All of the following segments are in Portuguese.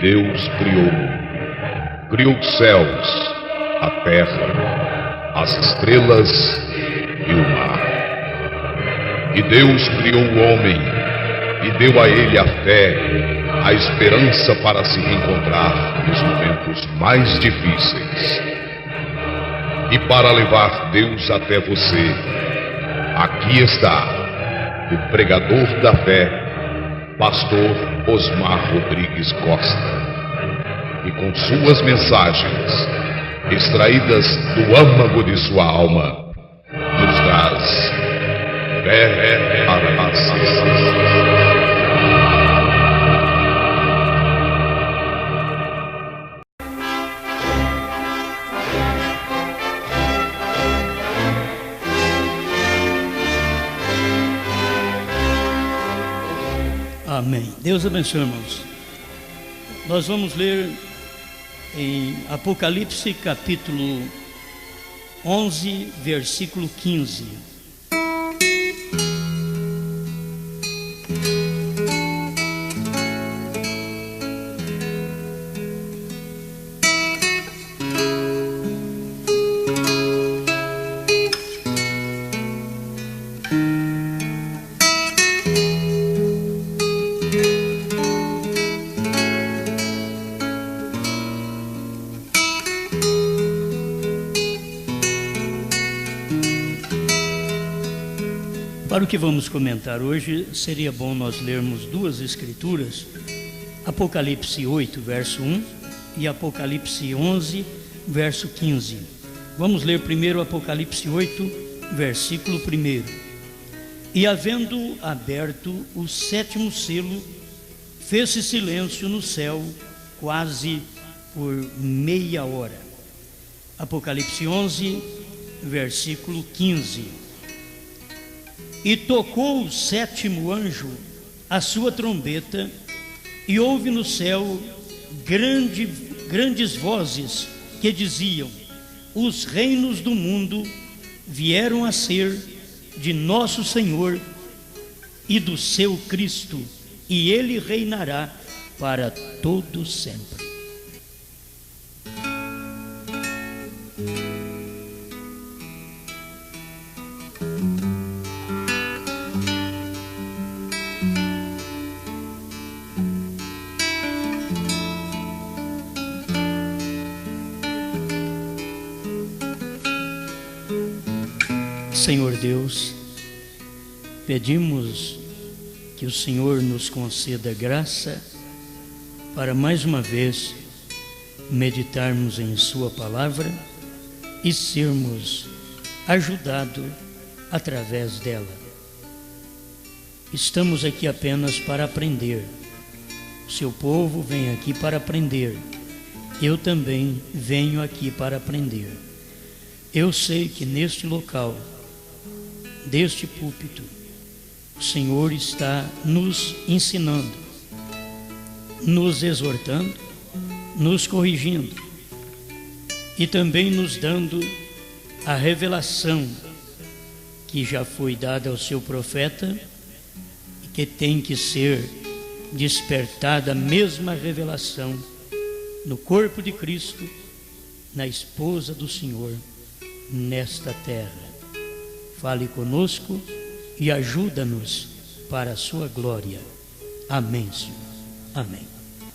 Deus criou os céus, a terra, as estrelas e o mar. E Deus criou o homem e deu a ele a fé, a esperança para se reencontrar nos momentos mais difíceis. E para levar Deus até você, aqui está o pregador da fé, Pastor Osmar Rodrigues Costa, e com suas mensagens, extraídas do âmago de sua alma, nos traz fé para nascer. Amém. Deus abençoe, irmãos. Nós vamos ler em Apocalipse capítulo 11, versículo 15. Para o que vamos comentar hoje, seria bom nós lermos duas escrituras, Apocalipse 8, verso 1 e Apocalipse 11, verso 15. Vamos ler primeiro Apocalipse 8, versículo 1. E havendo aberto o sétimo selo, fez-se silêncio no céu quase por meia hora. Apocalipse 11, versículo 15. E tocou o sétimo anjo a sua trombeta, e houve no céu grandes vozes que diziam: os reinos do mundo vieram a ser de nosso Senhor e do seu Cristo, e ele reinará para todo sempre. Senhor Deus, pedimos que o Senhor nos conceda graça para mais uma vez meditarmos em Sua palavra e sermos ajudados através dela. Estamos aqui apenas para aprender. O seu povo vem aqui para aprender. Eu também venho aqui para aprender. Eu sei que neste local, deste púlpito, o Senhor está nos ensinando, nos exortando, nos corrigindo e também nos dando a revelação que já foi dada ao seu profeta e que tem que ser despertada a mesma revelação no corpo de Cristo, na esposa do Senhor, nesta terra. Fale conosco e ajuda-nos para a sua glória. Amém, Senhor. Amém.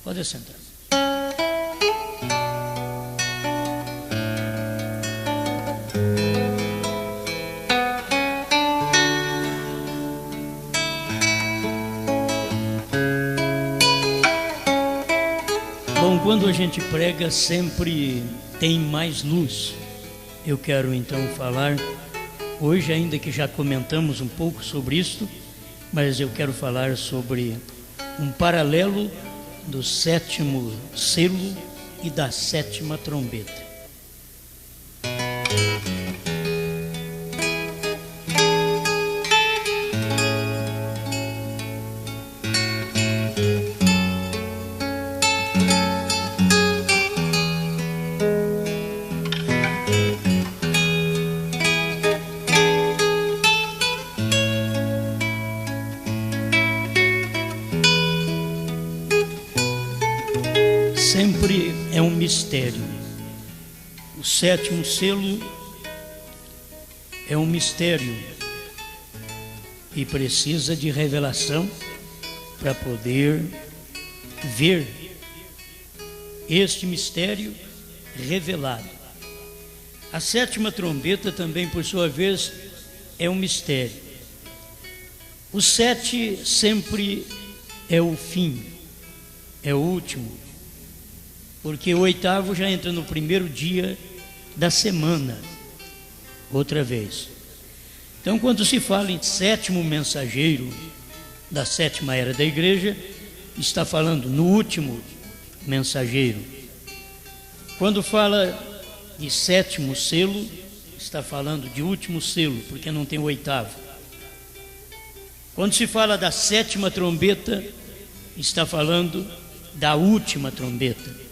Pode sentar. Bom, quando a gente prega, sempre tem mais luz. Eu quero então falar hoje, ainda que já comentamos um pouco sobre isto, mas eu quero falar sobre um paralelo do sétimo selo e da sétima trombeta. sempre é um mistério. O sétimo selo é um mistério e precisa de revelação para poder ver este mistério revelado. A sétima trombeta também, por sua vez, é um mistério. O 7 sempre é o fim, é o último, porque o 8º já entra no primeiro dia da semana, outra vez. Então, quando se fala em sétimo mensageiro da sétima era da igreja, está falando no último mensageiro. Quando fala de sétimo selo, está falando de último selo, porque não tem o 8º. Quando se fala da sétima trombeta, está falando da última trombeta.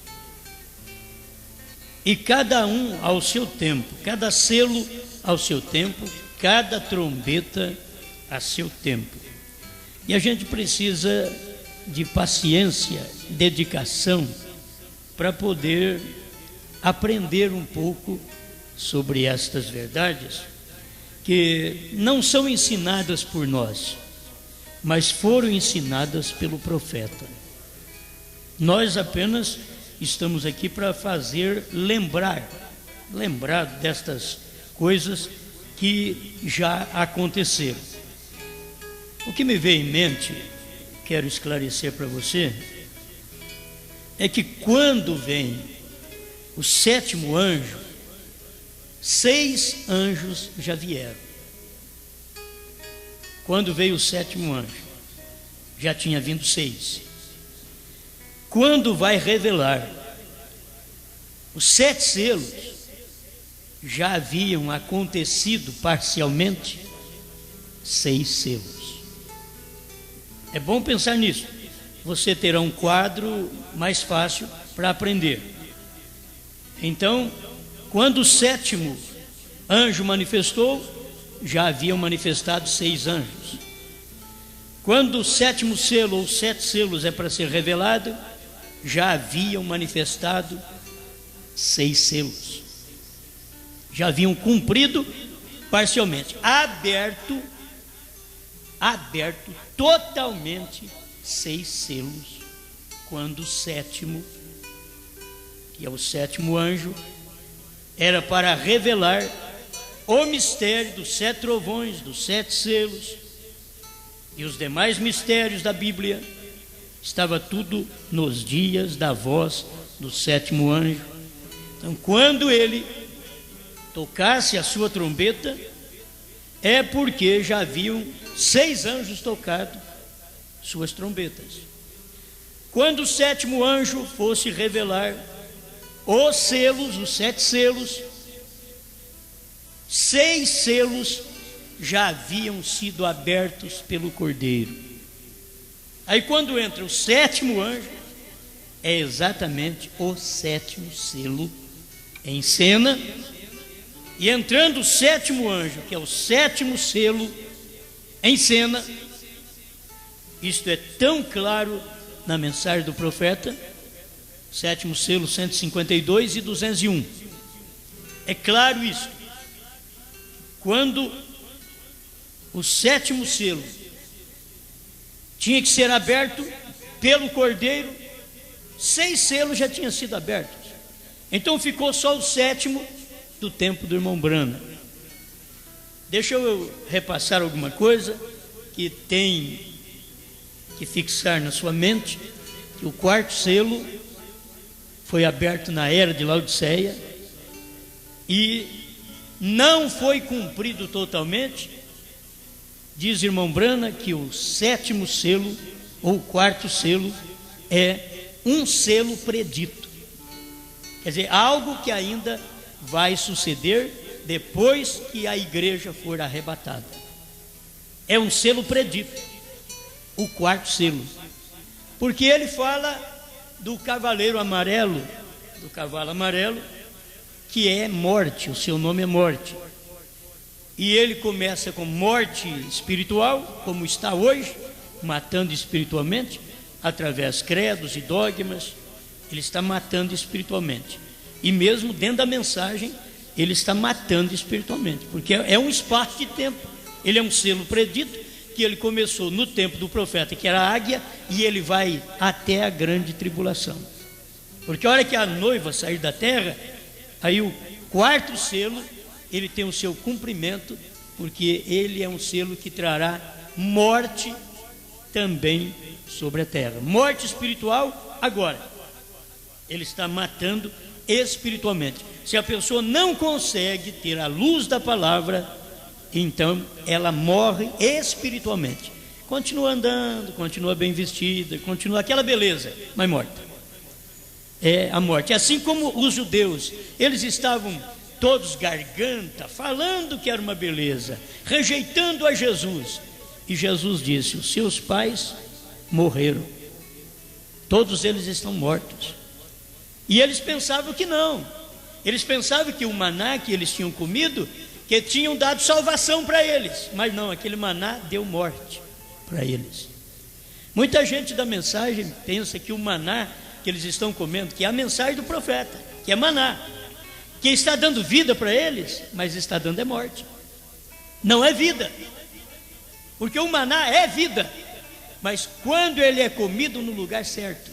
E cada um ao seu tempo, cada selo ao seu tempo, cada trombeta a seu tempo. E a gente precisa de paciência, dedicação, para poder aprender um pouco sobre estas verdades que não são ensinadas por nós, mas foram ensinadas pelo profeta. Nós apenas estamos aqui para fazer lembrar destas coisas que já aconteceram. O que me veio em mente, quero esclarecer para você, é que quando vem o sétimo anjo, 6 anjos já vieram. Quando veio o sétimo anjo, já tinha vindo 6. Quando vai revelar os 7 selos, já haviam acontecido parcialmente 6 selos. É bom pensar nisso. Você terá um quadro mais fácil para aprender. Então, quando o sétimo anjo manifestou, já haviam manifestado 6 anjos. Quando o sétimo selo ou 7 selos é para ser revelado, já haviam manifestado 6 selos. Já haviam cumprido parcialmente, aberto totalmente 6 selos, quando o sétimo, que é o sétimo anjo, era para revelar o mistério dos 7 trovões, dos 7 selos e os demais mistérios da Bíblia. Estava tudo nos dias da voz do sétimo anjo. Então, quando ele tocasse a sua trombeta, é porque já haviam 6 anjos tocado suas trombetas. Quando o sétimo anjo fosse revelar os selos, os 7 selos, 6 selos já haviam sido abertos pelo Cordeiro. Aí quando entra o sétimo anjo, é exatamente o 7º selo em cena. E entrando o sétimo anjo, que é o 7º selo em cena, isto é tão claro na mensagem do profeta, 7º selo 152 e 201. É claro isso. Quando o 7º selo tinha que ser aberto pelo Cordeiro, 6 selos já tinham sido abertos. Então ficou só o 7º do tempo do irmão Brana. Deixa eu repassar alguma coisa que tem que fixar na sua mente, que o 4º selo foi aberto na era de Laodiceia e não foi cumprido totalmente. Diz irmão Brana que o 7º selo ou o 4º selo é um selo predito, quer dizer, algo que ainda vai suceder depois que a igreja for arrebatada. É um selo predito, o 4º selo, porque ele fala do cavaleiro amarelo, do cavalo amarelo, que é morte, o seu nome é morte. E ele começa com morte espiritual, como está hoje, matando espiritualmente, através de credos e dogmas, ele está matando espiritualmente. E mesmo dentro da mensagem, ele está matando espiritualmente, porque é um espaço de tempo. Ele é um selo predito, que ele começou no tempo do profeta, que era a águia, e ele vai até a grande tribulação. Porque a hora que a noiva sair da terra, aí o quarto selo, ele tem o seu cumprimento, porque ele é um selo que trará morte também sobre a terra. Morte espiritual agora. Ele está matando espiritualmente. Se a pessoa não consegue ter a luz da palavra, então ela morre espiritualmente. Continua andando, continua bem vestida, continua aquela beleza, mas morta. É a morte. Assim como os judeus, eles estavam todos garganta, falando que era uma beleza, rejeitando a Jesus. E Jesus disse: os seus pais morreram, todos eles estão mortos. E eles pensavam que não. Eles pensavam que o maná que eles tinham comido, que tinham dado salvação para eles. Mas não, aquele maná deu morte para eles. Muita gente da mensagem pensa que o maná que eles estão comendo, que é a mensagem do profeta, que é maná, que está dando vida para eles, mas está dando é morte. Não é vida. Porque o maná é vida, mas quando ele é comido no lugar certo.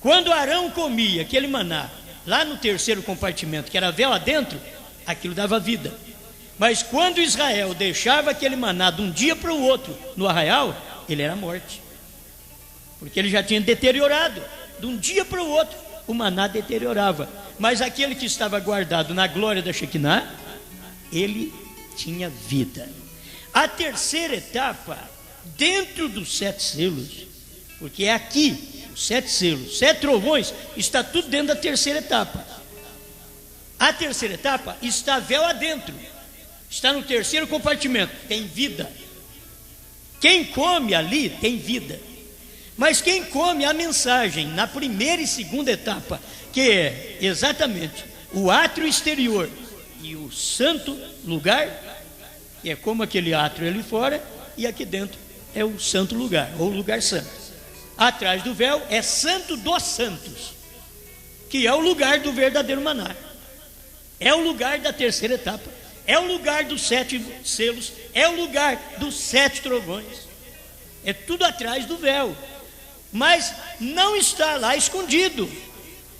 Quando Arão comia aquele maná lá no terceiro compartimento, que era véu adentro, aquilo dava vida. Mas quando Israel deixava aquele maná de um dia para o outro no arraial, ele era morte, porque ele já tinha deteriorado. De um dia para o outro o maná deteriorava. Mas aquele que estava guardado na glória da Shekinah, ele tinha vida. A terceira etapa, dentro dos 7 selos, porque é aqui, os 7 selos, 7 trovões, está tudo dentro da terceira etapa. A terceira etapa está véu adentro, está no terceiro compartimento, tem vida. Quem come ali tem vida. Mas quem come a mensagem na primeira e segunda etapa, que é exatamente o átrio exterior e o santo lugar, que é como aquele átrio ali fora, e aqui dentro é o santo lugar, ou lugar santo. Atrás do véu é santo dos santos, que é o lugar do verdadeiro maná. É o lugar da terceira etapa, é o lugar dos 7 selos, é o lugar dos 7 trovões. É tudo atrás do véu. Mas não está lá escondido,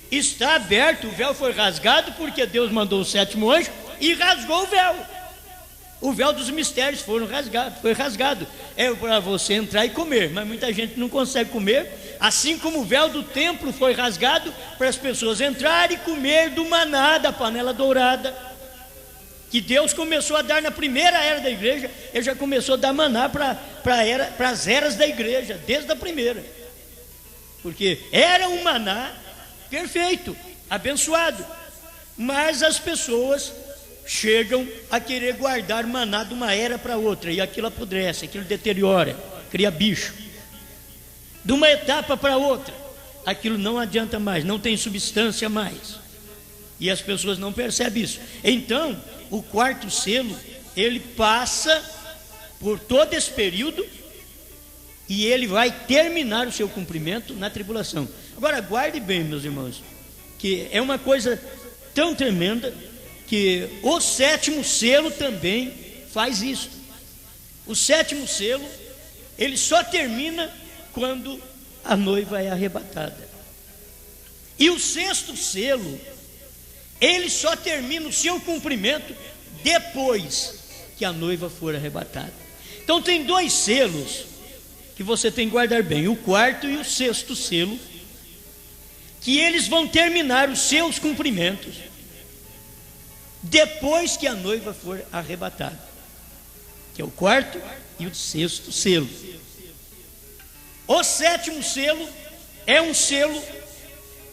está aberto. O véu foi rasgado porque Deus mandou o 7º anjo e rasgou o véu. O véu dos mistérios foi rasgado. É para você entrar e comer, mas muita gente não consegue comer. Assim como o véu do templo foi rasgado para as pessoas entrarem e comer do maná da panela dourada, que Deus começou a dar na primeira era da igreja. Ele já começou a dar maná para as eras da igreja, desde a primeira, porque era um maná perfeito, abençoado. Mas as pessoas chegam a querer guardar maná de uma era para outra, e aquilo apodrece, aquilo deteriora, cria bicho. De uma etapa para outra, aquilo não adianta mais, não tem substância mais, e as pessoas não percebem isso. Então o quarto selo, ele passa por todo esse período, e ele vai terminar o seu cumprimento na tribulação. Agora guarde bem, meus irmãos, que é uma coisa tão tremenda, que o 7º selo também faz isso. O 7º selo, ele só termina quando a noiva é arrebatada. E o 6º selo, ele só termina o seu cumprimento depois que a noiva for arrebatada. Então tem 2 selos que você tem que guardar bem, o 4º e o 6º selo, que eles vão terminar os seus cumprimentos depois que a noiva for arrebatada, que é o 4º e o 6º selo. O 7º selo é um selo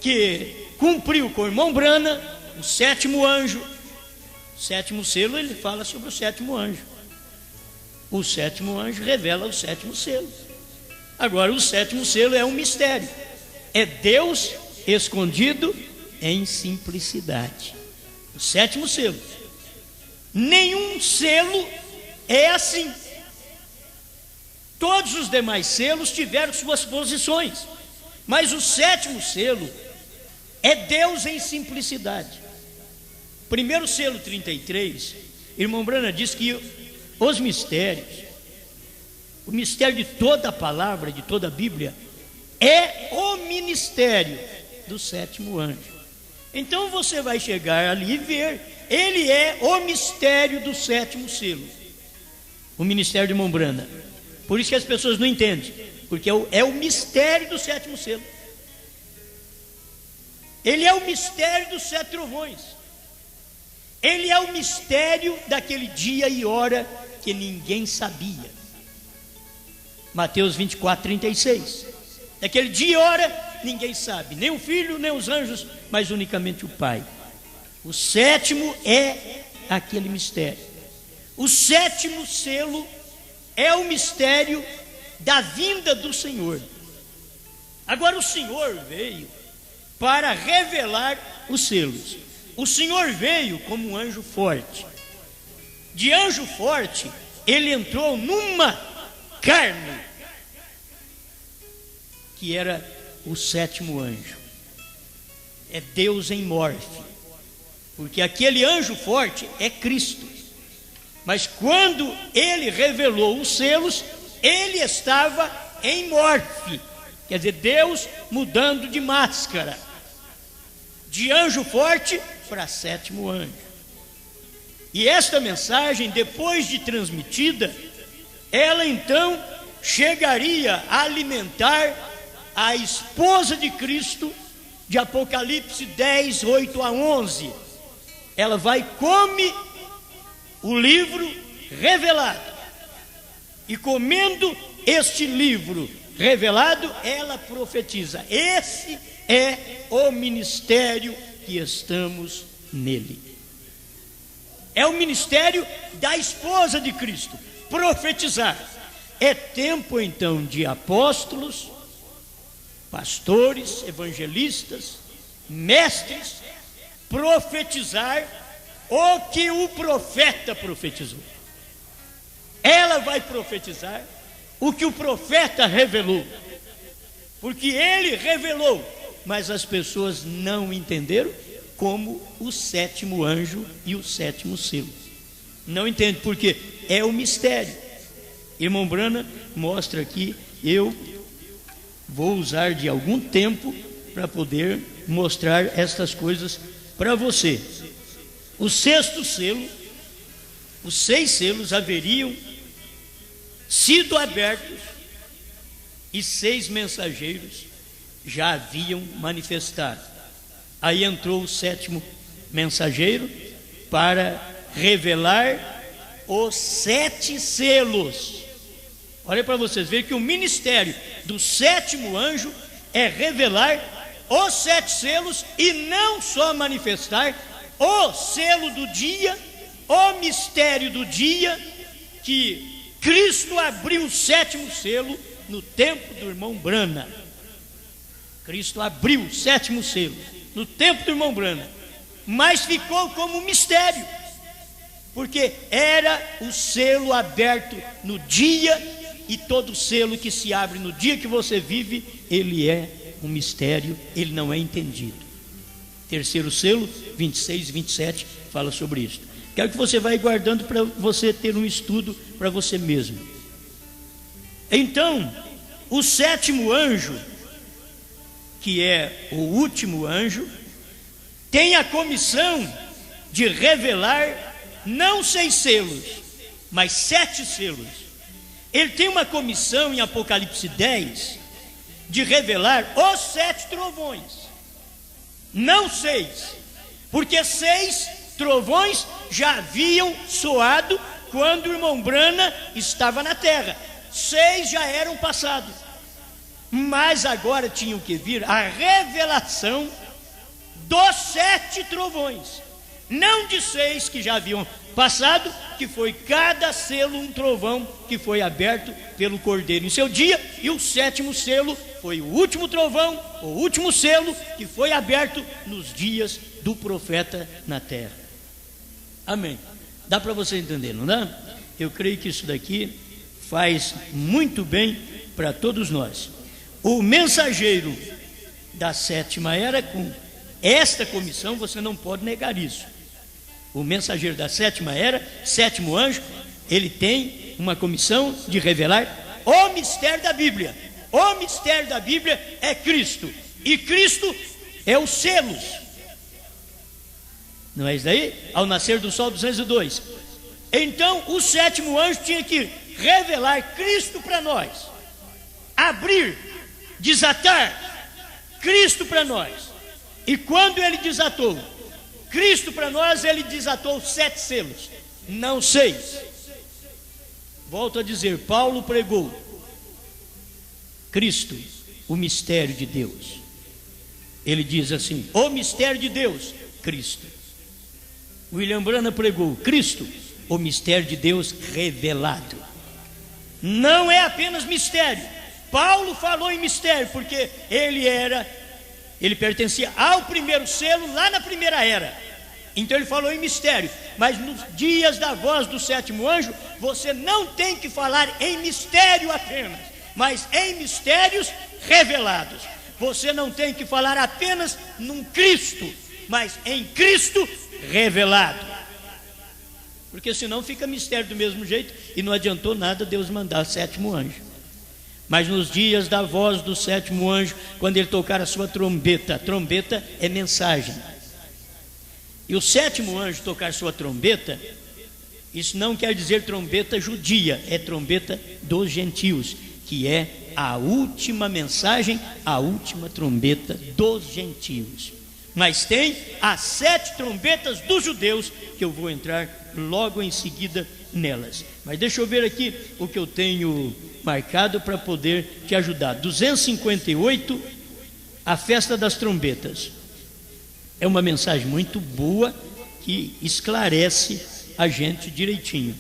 que cumpriu com o irmão Brana, o 7º anjo. O 7º selo, ele fala sobre o 7º anjo. O 7º anjo revela o 7º selo. Agora o 7º selo é um mistério, é Deus escondido em simplicidade. O 7º selo, nenhum selo é assim. Todos os demais selos tiveram suas posições. Mas o sétimo selo é Deus em simplicidade. Primeiro selo 33, irmão Brana diz que os mistérios, o mistério de toda a palavra, de toda a Bíblia, é o ministério do sétimo anjo. Então você vai chegar ali e ver, ele é o mistério do sétimo selo, o ministério de irmão Brana. Por isso que as pessoas não entendem, porque é o mistério do sétimo selo. Ele é o mistério dos 7 trovões. Ele é o mistério daquele dia e hora que ninguém sabia. Mateus 24, 36. Daquele dia e hora ninguém sabe, nem o Filho, nem os anjos, mas unicamente o Pai. O sétimo é aquele mistério. O sétimo selo é o mistério da vinda do Senhor. Agora o Senhor veio para revelar os selos. O Senhor veio como um anjo forte. De anjo forte, ele entrou numa carne, que era o sétimo anjo. É Deus em morfe, porque aquele anjo forte é Cristo. Mas quando ele revelou os selos, ele estava em morfe, quer dizer, Deus mudando de máscara, de anjo forte para sétimo anjo. E esta mensagem, depois de transmitida, ela então chegaria a alimentar a esposa de Cristo, de Apocalipse 10, 8 a 11. Ela vai come o livro revelado, e comendo este livro revelado, ela profetiza. Esse é o ministério que estamos nele. É o ministério da esposa de Cristo, profetizar. É tempo então de apóstolos, pastores, evangelistas, mestres, profetizar o que o profeta profetizou. Ela vai profetizar o que o profeta revelou, porque ele revelou, mas as pessoas não entenderam, como o sétimo anjo e o sétimo selo. Não entende, porque é o mistério. Irmão Brana mostra aqui, eu vou usar de algum tempo para poder mostrar estas coisas para você. O sexto selo, os 6 selos haveriam sido abertos e 6 mensageiros já haviam manifestado. Aí entrou o sétimo mensageiro para revelar os 7 selos. Olha para vocês verem que o ministério do sétimo anjo é revelar os 7 selos e não só manifestar o selo do dia, o mistério do dia, que Cristo abriu o 7º selo no tempo do irmão Brana. Cristo abriu o 7º selo no tempo do irmão Brana, mas ficou como mistério, porque era o selo aberto no dia, e todo selo que se abre no dia que você vive, ele é um mistério, ele não é entendido. Terceiro selo, 26 e 27, fala sobre isso. Quero que você vá guardando para você ter um estudo para você mesmo. Então, o sétimo anjo, que é o último anjo, tem a comissão de revelar não 6 selos, mas 7 selos. Ele tem uma comissão em Apocalipse 10 de revelar os 7 trovões, não 6, porque 6 trovões já haviam soado quando o irmão Brana estava na terra. 6 já eram passados, mas agora tinham que vir a revelação dos 7 trovões, não de 6 que já haviam passado, que foi cada selo um trovão que foi aberto pelo Cordeiro em seu dia, e o 7º selo foi o último trovão, o último selo que foi aberto nos dias do profeta na terra. Amém. Dá para você entender, não dá? Eu creio que isso daqui faz muito bem para todos nós. O mensageiro da sétima era, com esta comissão, você não pode negar isso. O mensageiro da sétima era, sétimo anjo, ele tem uma comissão de revelar o mistério da Bíblia. O mistério da Bíblia é Cristo, e Cristo é os selos. Não é isso daí? Ao nascer do sol 202. Então o sétimo anjo tinha que revelar Cristo para nós, abrir, desatar Cristo para nós. E quando ele desatou Cristo para nós, ele desatou 7 selos, não 6. Volto a dizer, Paulo pregou Cristo, o mistério de Deus. Ele diz assim: o mistério de Deus, Cristo. William Branham pregou Cristo, o mistério de Deus revelado. Não é apenas mistério. Paulo falou em mistério porque ele pertencia ao primeiro selo lá na primeira era. Então ele falou em mistério. Mas nos dias da voz do sétimo anjo, você não tem que falar em mistério apenas, mas em mistérios revelados. Você não tem que falar apenas num Cristo, mas em Cristo revelado. Porque senão fica mistério do mesmo jeito, e não adiantou nada Deus mandar sétimo anjo. Mas nos dias da voz do sétimo anjo, quando ele tocar a sua trombeta, a trombeta é mensagem, e o sétimo anjo tocar sua trombeta, isso não quer dizer trombeta judia, é trombeta dos gentios, que é a última mensagem, a última trombeta dos gentios. Mas tem as 7 trombetas dos judeus, que eu vou entrar logo em seguida nelas. Mas deixa eu ver aqui o que eu tenho marcado para poder te ajudar. 258, a festa das trombetas. É uma mensagem muito boa que esclarece a gente direitinho.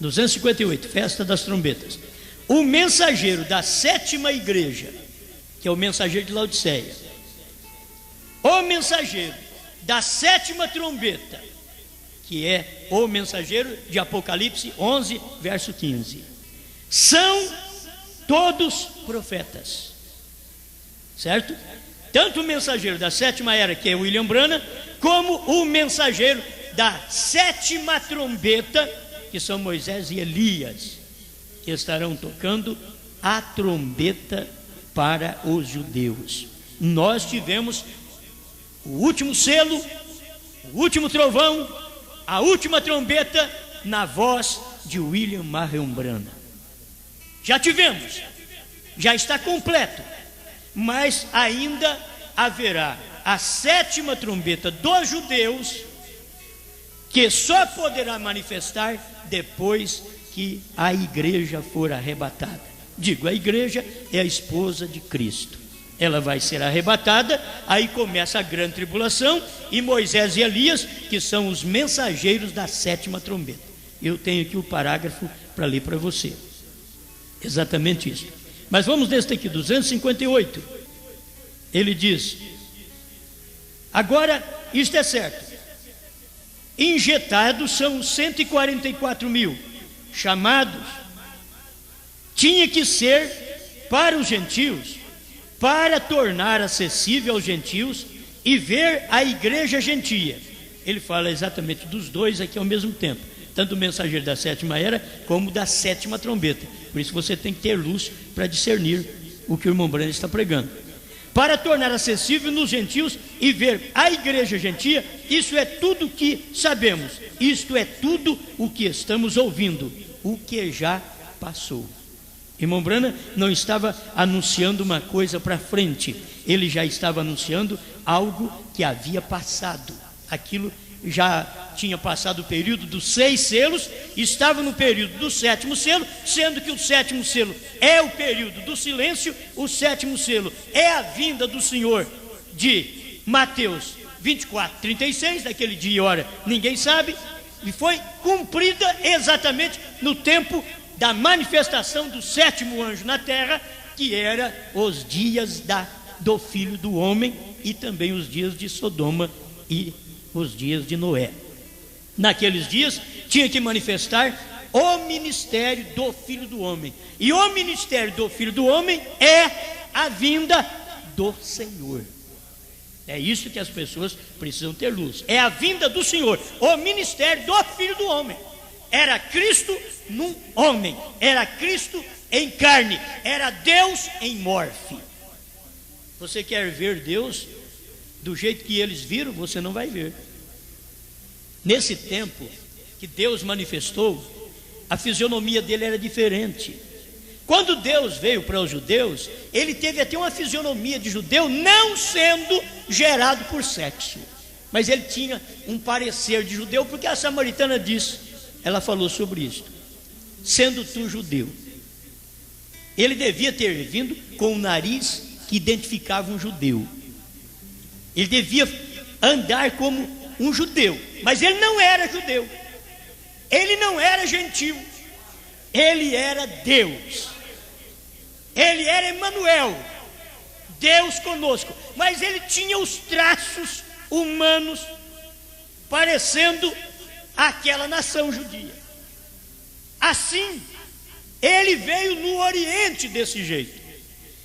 258, festa das trombetas. O mensageiro da 7ª igreja, que é o mensageiro de Laodiceia, o mensageiro da 7ª trombeta, que é o mensageiro de Apocalipse 11, verso 15, são todos profetas, certo? Tanto o mensageiro da 7ª era, que é William Branham, como o mensageiro da 7ª trombeta, que são Moisés e Elias, que estarão tocando a trombeta para os judeus. Nós tivemos o último selo, o último trovão, a última trombeta na voz de William Marion Branham. Já tivemos, já está completo, mas ainda haverá a 7ª trombeta dos judeus, que só poderá manifestar depois que a igreja for arrebatada. Digo, a igreja é a esposa de Cristo. Ela vai ser arrebatada, aí começa a grande tribulação, e Moisés e Elias, que são os mensageiros da 7ª trombeta. Eu tenho aqui o parágrafo para ler para você. Exatamente isso. Mas vamos nesse aqui, 258. Ele diz: agora, isto é certo, injetados são 144 mil, chamados, tinha que ser para os gentios, para tornar acessível aos gentios e ver a igreja gentia. Ele fala exatamente dos dois aqui ao mesmo tempo, tanto o mensageiro da 7ª era como da 7ª trombeta. Por isso você tem que ter luz para discernir o que o irmão Branham está pregando. Para tornar acessível nos gentios e ver a igreja gentia, isso é tudo o que sabemos, isto é tudo o que estamos ouvindo, o que já passou. Irmão Branham não estava anunciando uma coisa para frente, ele já estava anunciando algo que havia passado. Aquilo já tinha passado o período dos 6 selos, estava no período do 7º selo, sendo que o 7º selo é o período do silêncio, o 7º selo é a vinda do Senhor de Mateus 24, 36, daquele dia e hora ninguém sabe, e foi cumprida exatamente no tempo da manifestação do 7º anjo na terra, que era os dias do Filho do Homem, e também os dias de Sodoma e os dias de Noé. Naqueles dias tinha que manifestar o ministério do Filho do Homem, e o ministério do Filho do Homem é a vinda do Senhor. É isso que as pessoas precisam ter luz. É a vinda do Senhor, o ministério do Filho do Homem. Era Cristo num homem, era Cristo em carne, era Deus em morfe. Você quer ver Deus do jeito que eles viram? Você não vai ver. Nesse tempo que Deus manifestou, a fisionomia dele era diferente. Quando Deus veio para os judeus, ele teve até uma fisionomia de judeu, não sendo gerado por sexo, mas ele tinha um parecer de judeu, porque a samaritana disse, ela falou sobre isso: sendo tu judeu. Ele devia ter vindo com um nariz que identificava um judeu, ele devia andar como um judeu, mas ele não era judeu, ele não era gentil, ele era Deus, ele era Emanuel, Deus conosco, mas ele tinha os traços humanos parecendo aquela nação judia. Assim, ele veio no Oriente desse jeito,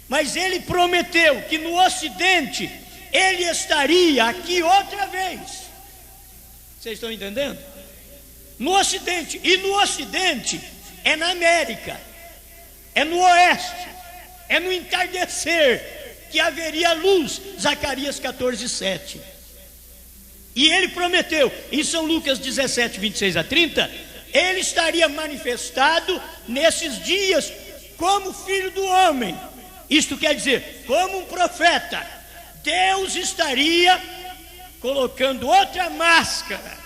mas ele prometeu que no Ocidente ele estaria aqui outra vez. Vocês estão entendendo? No Ocidente, e no Ocidente é na América, é no Oeste, é no entardecer que haveria luz. Zacarias 14:7. E ele prometeu em São Lucas 17, 26 a 30, ele estaria manifestado nesses dias como Filho do Homem. Isto quer dizer, como um profeta. Deus estaria colocando outra máscara.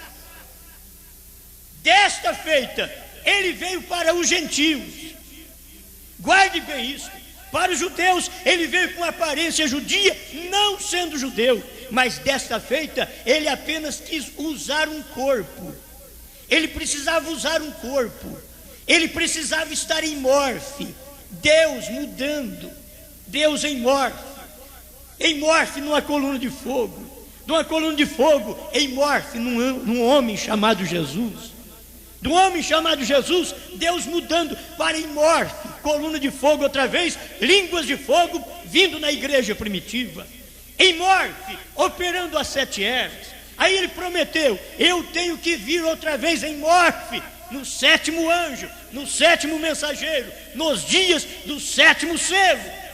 Desta feita, ele veio para os gentios. Guarde bem isso. Para os judeus, ele veio com aparência judia, não sendo judeu, mas desta feita, ele apenas quis usar um corpo. Ele precisava usar um corpo, ele precisava estar em morfe. Deus mudando, Deus em morfe numa coluna de fogo, de uma coluna de fogo em morfe num homem chamado Jesus. Do homem chamado Jesus, Deus mudando para em morfe, coluna de fogo outra vez, línguas de fogo vindo na igreja primitiva, em morfe, operando as 7 ervas. Aí ele prometeu: eu tenho que vir outra vez em morfe, no 7º anjo, no 7º mensageiro, nos dias do 7º selo.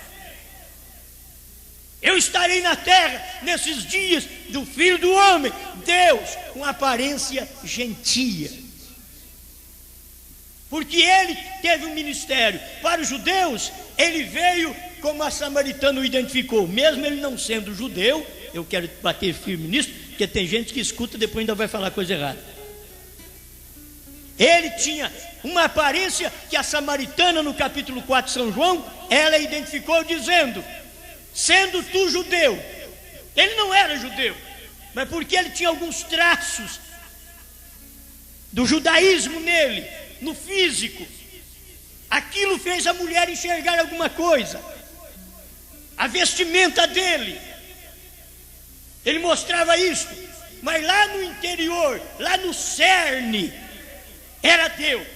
Eu estarei na terra nesses dias do Filho do Homem, Deus com aparência gentia. Porque ele teve um ministério para os judeus, ele veio como a samaritana o identificou, mesmo ele não sendo judeu. Eu quero bater firme nisso, porque tem gente que escuta e depois ainda vai falar coisa errada. Ele tinha uma aparência que a samaritana, no capítulo 4 de São João, ela identificou dizendo: sendo tu judeu. Ele não era judeu, mas porque ele tinha alguns traços do judaísmo nele, no físico, aquilo fez a mulher enxergar alguma coisa. A vestimenta dele, ele mostrava isso, mas lá no interior, lá no cerne, era Deus.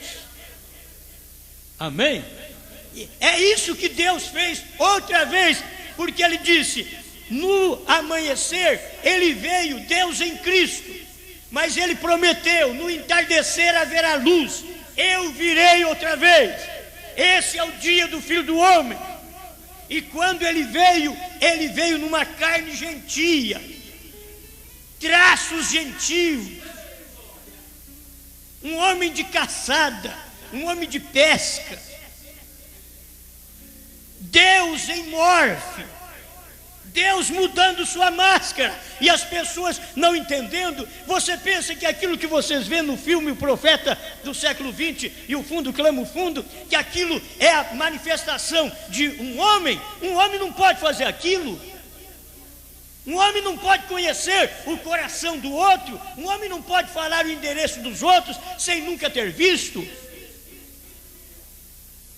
Amém? É isso que Deus fez outra vez, porque ele disse: no amanhecer ele veio, Deus em Cristo, mas ele prometeu: no entardecer haverá luz, eu virei outra vez. Esse é o dia do Filho do Homem. E quando ele veio numa carne gentia, traços gentios, um homem de caçada, um homem de pesca, Deus em morfe, Deus mudando sua máscara, e as pessoas não entendendo. Você pensa que aquilo que vocês vêem no filme O Profeta do século 20 e O Fundo Clama o Fundo, que aquilo é a manifestação de um homem? Um homem não pode fazer aquilo. Um homem não pode conhecer o coração do outro. Um homem não pode falar o endereço dos outros sem nunca ter visto.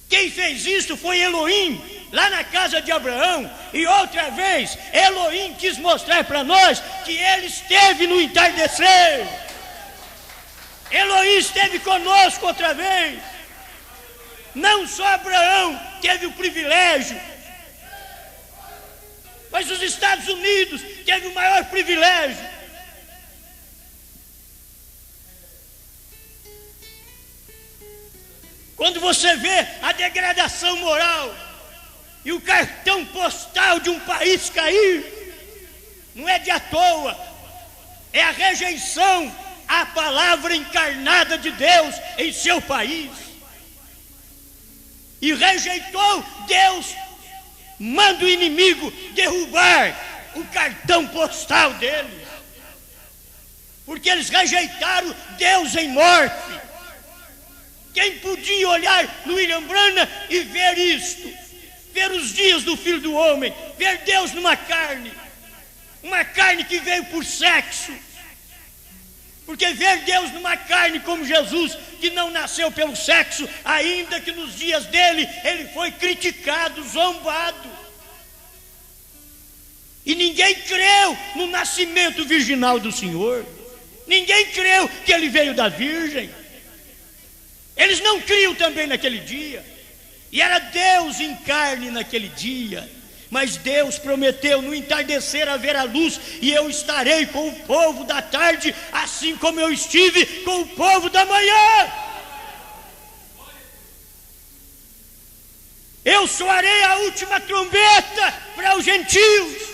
Quem fez isso foi Elohim, lá na casa de Abraão. E outra vez, Elohim quis mostrar para nós que ele esteve no entardecer. Elohim esteve conosco outra vez. Não só Abraão teve o privilégio, Mas os Estados Unidos teve o maior privilégio. Quando você vê a degradação moral e o cartão postal de um país cair, não é de à toa, é a rejeição à palavra encarnada de Deus em seu país. E rejeitou, Deus manda o inimigo derrubar o cartão postal deles, porque eles rejeitaram Deus em morte. Quem podia olhar no William Branham e ver isto, ver os dias do Filho do Homem, ver Deus numa carne, uma carne que veio por sexo, porque ver Deus numa carne como Jesus, que não nasceu pelo sexo, ainda que nos dias dele ele foi criticado, zombado, e ninguém creu no nascimento virginal do Senhor, ninguém creu que ele veio da Virgem. Eles não criam também naquele dia, e era Deus em carne naquele dia. Mas Deus prometeu: no entardecer haverá luz, e eu estarei com o povo da tarde, assim como eu estive com o povo da manhã. Eu soarei a última trombeta para os gentios.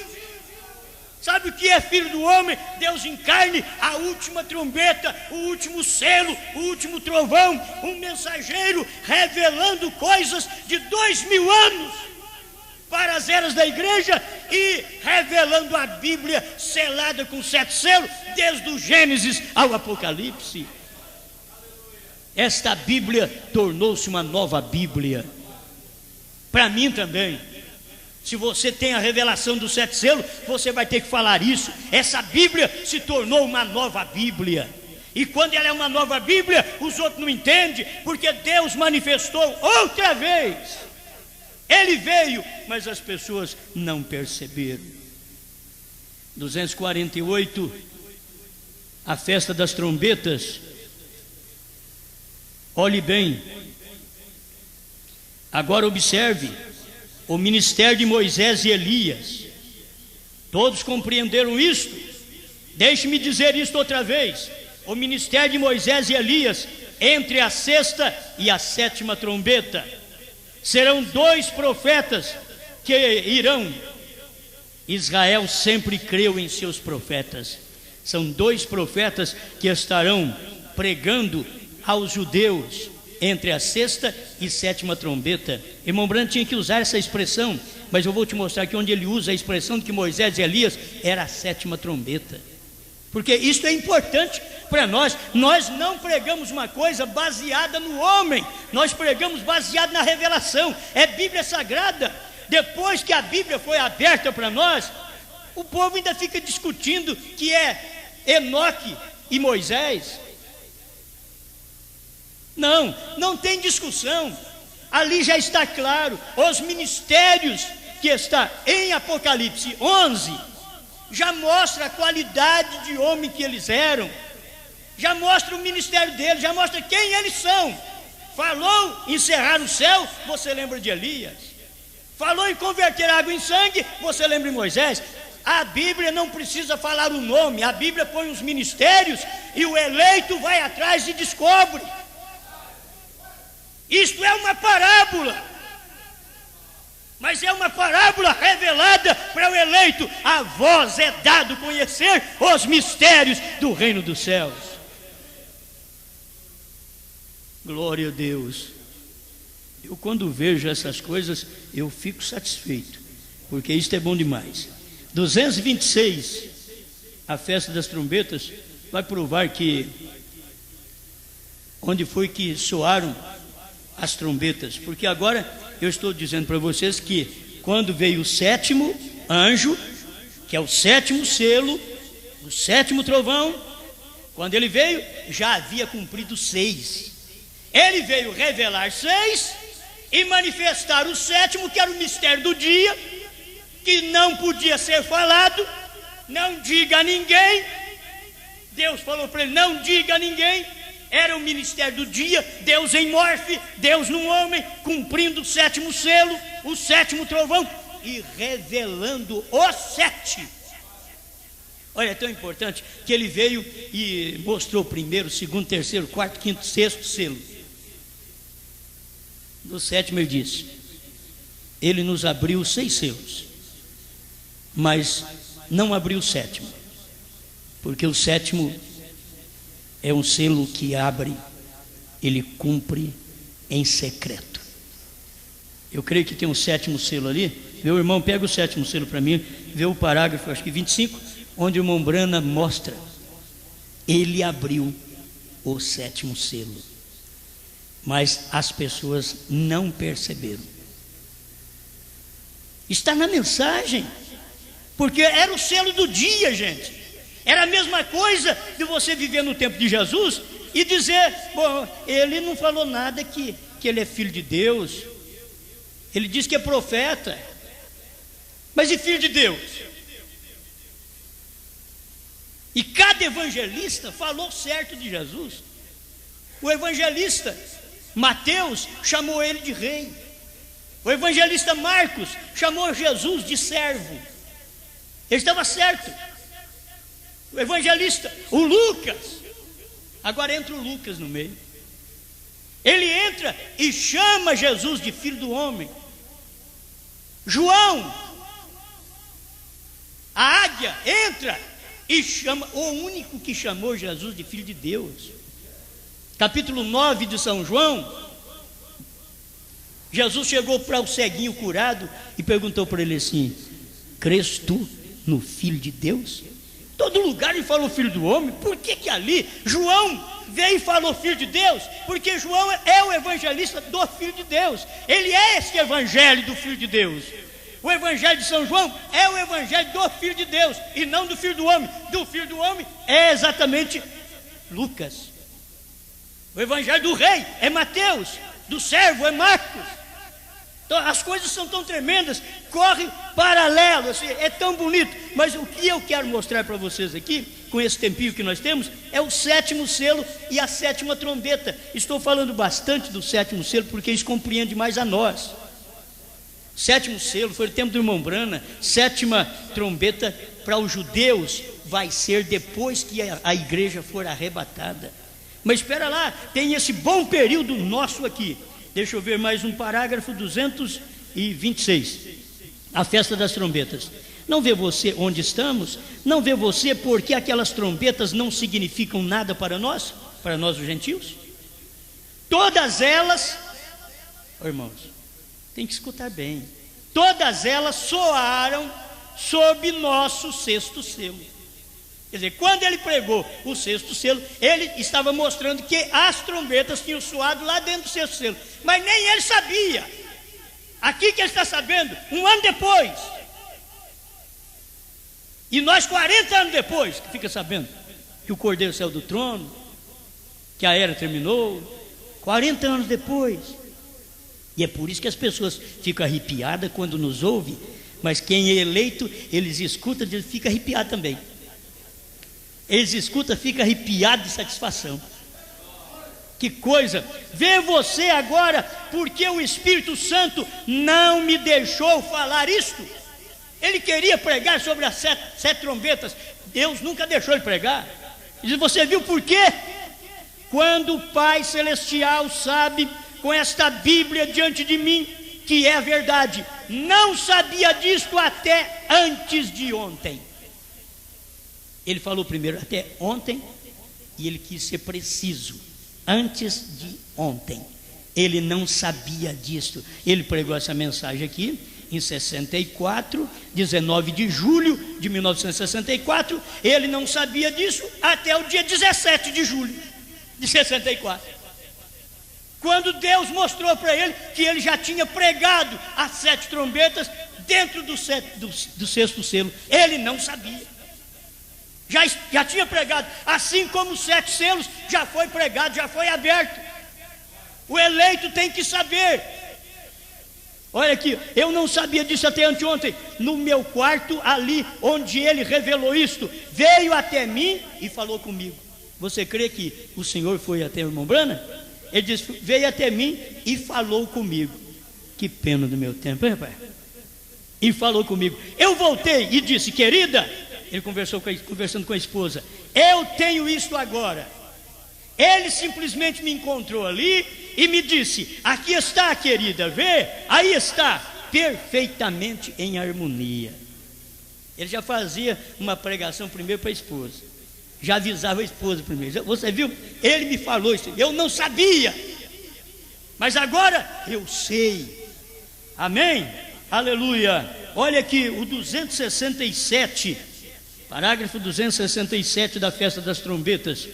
Sabe o que é Filho do Homem? Deus em carne, a última trombeta, o último selo, o último trovão, um mensageiro revelando coisas de 2000 anos para as eras da igreja e revelando a Bíblia selada com 7 selos, desde o Gênesis ao Apocalipse. Esta Bíblia tornou-se uma nova Bíblia, para mim também. Se você tem a revelação dos 7 selos, você vai ter que falar isso. Essa Bíblia se tornou uma nova Bíblia. E quando ela é uma nova Bíblia, os outros não entendem, porque Deus manifestou outra vez. Ele veio, mas as pessoas não perceberam. 248, a festa das trombetas. Olhe bem. Agora observe o ministério de Moisés e Elias. Todos compreenderam isto? Deixe-me dizer isto outra vez. O ministério de Moisés e Elias, entre a 6ª e a 7ª trombeta, serão 2 profetas que irão. Israel sempre creu em seus profetas. São 2 profetas que estarão pregando aos judeus entre a 6ª e 7ª trombeta. Irmão Branham tinha que usar essa expressão, mas eu vou te mostrar aqui onde ele usa a expressão de que Moisés e Elias era a 7ª trombeta, porque isso é importante para nós. Nós não pregamos uma coisa baseada no homem, nós pregamos baseado na revelação. É Bíblia Sagrada. Depois que a Bíblia foi aberta para nós, o povo ainda fica discutindo que é Enoque e Moisés. Não tem discussão. Ali já está claro. Os ministérios que está em Apocalipse 11 já mostra a qualidade de homem que eles eram, já mostra o ministério deles, já mostra quem eles são. Falou em encerrar o céu, você lembra de Elias. Falou em converter água em sangue, você lembra de Moisés. A Bíblia não precisa falar o nome, a Bíblia põe os ministérios e o eleito vai atrás e descobre. Isto é uma parábola, mas é uma parábola revelada para o eleito. A vós é dado conhecer os mistérios do reino dos céus. Glória a Deus. Eu, quando vejo essas coisas, eu fico satisfeito, porque isto é bom demais. 226, a festa das trombetas, vai provar que onde foi que soaram as trombetas, porque agora eu estou dizendo para vocês que quando veio o 7º anjo, que é o 7º selo, o 7º trovão, quando ele veio, já havia cumprido 6. Ele veio revelar 6 e manifestar o 7º, que era o mistério do dia, que não podia ser falado. Não diga a ninguém. Deus falou para ele: não diga a ninguém. Era o ministério do dia, Deus em morfe, Deus num homem, cumprindo o 7º selo, o 7º trovão. e revelando os 7. Olha, é tão importante que ele veio e mostrou o primeiro, segundo, terceiro, quarto, quinto, sexto selo. No 7º ele disse: ele nos abriu 6 selos, mas não abriu o 7º, porque o 7º é um selo que abre, ele cumpre em secreto. Eu creio que tem um 7º selo ali. Meu irmão, pega o 7º selo para mim, vê o parágrafo, acho que 25, onde o irmão Brana mostra, ele abriu o 7º selo, mas as pessoas não perceberam. Está na mensagem, porque era o selo do dia, gente. Era a mesma coisa de você viver no tempo de Jesus e dizer: bom, ele não falou nada que ele é filho de Deus, ele diz que é profeta, mas e filho de Deus? E cada evangelista falou certo de Jesus. O evangelista Mateus chamou ele de rei, o evangelista Marcos chamou Jesus de servo. Ele estava certo. O evangelista, o Lucas, agora entra o Lucas no meio, ele entra e chama Jesus de filho do homem. João, a águia, entra e chama, o único que chamou Jesus de filho de Deus. Capítulo 9 de São João, Jesus chegou para o ceguinho curado e perguntou para ele assim: crês tu no Filho de Deus? Todo lugar ele falou filho do homem. Por que ali João veio e falou filho de Deus? Porque João é o evangelista do Filho de Deus. Ele é esse evangelho do Filho de Deus. O evangelho de São João é o evangelho do Filho de Deus e não do Filho do homem. Do Filho do homem é exatamente Lucas. O evangelho do rei é Mateus, do servo é Marcos. Então, as coisas são tão tremendas, corre paralelo, assim, é tão bonito. Mas o que eu quero mostrar para vocês aqui, com esse tempinho que nós temos, é o 7º selo e a 7ª trombeta. Estou falando bastante do 7º selo porque isso compreende mais a nós. 7º selo foi o tempo do irmão Brana. 7ª trombeta para os judeus vai ser depois que a igreja for arrebatada. Mas espera lá, tem esse bom período nosso aqui. Deixa eu ver mais um parágrafo, 226. A festa das trombetas. Não vê você onde estamos? Não vê você porque aquelas trombetas não significam nada para nós os gentios? Todas elas, irmãos, tem que escutar bem, todas elas soaram sob nosso 6º selo. Quer dizer, quando ele pregou o 6º selo, ele estava mostrando que as trombetas tinham soado lá dentro do 6º selo, mas nem ele sabia. Aqui que ele está sabendo, um ano depois, e nós 40 anos depois, que fica sabendo que o Cordeiro saiu do trono, que a era terminou, 40 anos depois. E é por isso que as pessoas ficam arrepiadas quando nos ouvem, mas quem é eleito, eles escutam e fica arrepiado também. Eles escutam, fica arrepiado de satisfação. Que coisa! Vê você agora, porque o Espírito Santo não me deixou falar isto. Ele queria pregar sobre as 7 trombetas. Deus nunca deixou ele pregar. E você viu por quê? Quando o Pai Celestial sabe, com esta Bíblia diante de mim, que é a verdade, não sabia disto até antes de ontem. Ele falou primeiro até ontem, e ele quis ser preciso, antes de ontem. Ele não sabia disso. Ele pregou essa mensagem aqui em 64, 19 de julho de 1964. Ele não sabia disso até o dia 17 de julho de 64, quando Deus mostrou para ele que ele já tinha pregado as 7 trombetas dentro do 6º selo. Ele não sabia. Já tinha pregado, assim como os 7 selos já foi pregado, já foi aberto. O eleito tem que saber. Olha aqui, eu não sabia disso até anteontem. No meu quarto, ali onde ele revelou isto, veio até mim e falou comigo. Você crê que o Senhor foi até o irmão Brana? Ele disse, veio até mim e falou comigo. Que pena do meu tempo, hein, rapaz? e falou comigo. Eu voltei e disse: querida, ele conversando com a esposa, eu tenho isto agora. Ele simplesmente me encontrou ali e me disse: aqui está, querida, vê, aí está, perfeitamente em harmonia. Ele já fazia uma pregação primeiro para a esposa, já avisava a esposa primeiro. Você viu? Ele me falou isso, eu não sabia, mas agora eu sei. Amém? Aleluia. Olha aqui o 267, parágrafo 267 da festa das trombetas.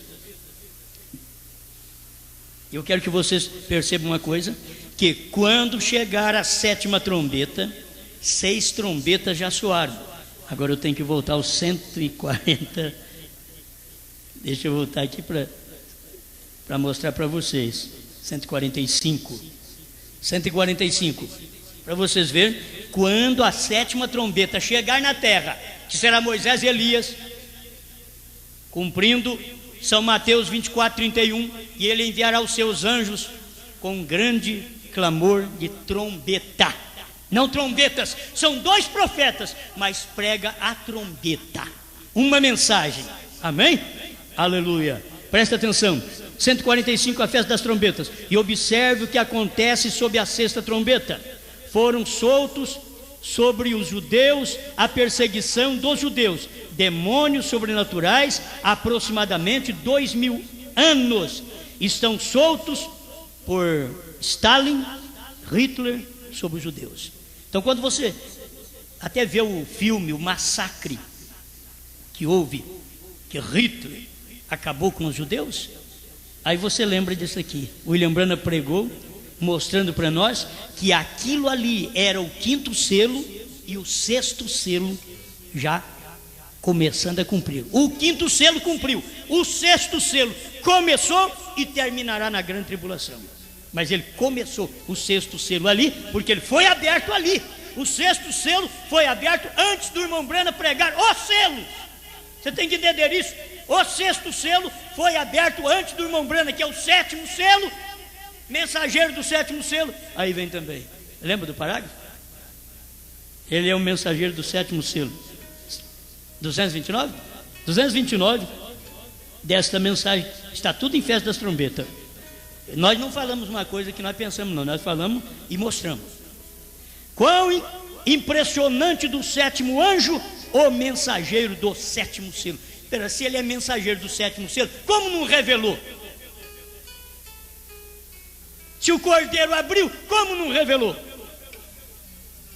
Eu quero que vocês percebam uma coisa, que quando chegar a 7ª trombeta, 6 trombetas já soaram. Agora eu tenho que voltar aos 140. Deixa eu voltar aqui para mostrar para vocês. 145. Para vocês verem, quando a 7ª trombeta chegar na terra, que será Moisés e Elias, cumprindo São Mateus 24:31, e ele enviará os seus anjos com grande clamor de trombeta. Não trombetas, são 2 profetas, mas prega a trombeta, uma mensagem. Amém? Aleluia. Presta atenção. 145, a festa das trombetas. E observe o que acontece sob a 6ª trombeta. Foram soltos sobre os judeus a perseguição dos judeus, demônios sobrenaturais, aproximadamente 2000 anos, estão soltos por Stalin, Hitler, sobre os judeus. Então, quando você até vê o filme, o massacre que houve, que Hitler acabou com os judeus, aí você lembra disso aqui. William Branham pregou, mostrando para nós que aquilo ali era o 5º selo e o 6º selo já começando a cumprir. O 5º selo cumpriu, o 6º selo começou e terminará na grande tribulação. Mas ele começou o 6º selo ali, porque ele foi aberto ali. O 6º selo foi aberto antes do irmão Branham pregar o selo. Você tem que entender isso. O 6º selo foi aberto antes do irmão Branham, que é o 7º selo, mensageiro do 7º selo. Aí vem também, lembra do parágrafo? Ele é o mensageiro do 7º selo. 229? 229 desta mensagem. Está tudo em festa das trombetas. Nós não falamos uma coisa que nós pensamos, não. Nós falamos e mostramos. Quão impressionante do 7º anjo, o mensageiro do 7º selo. Espera, se ele é mensageiro do 7º selo, como não revelou? Se o cordeiro abriu, como não revelou?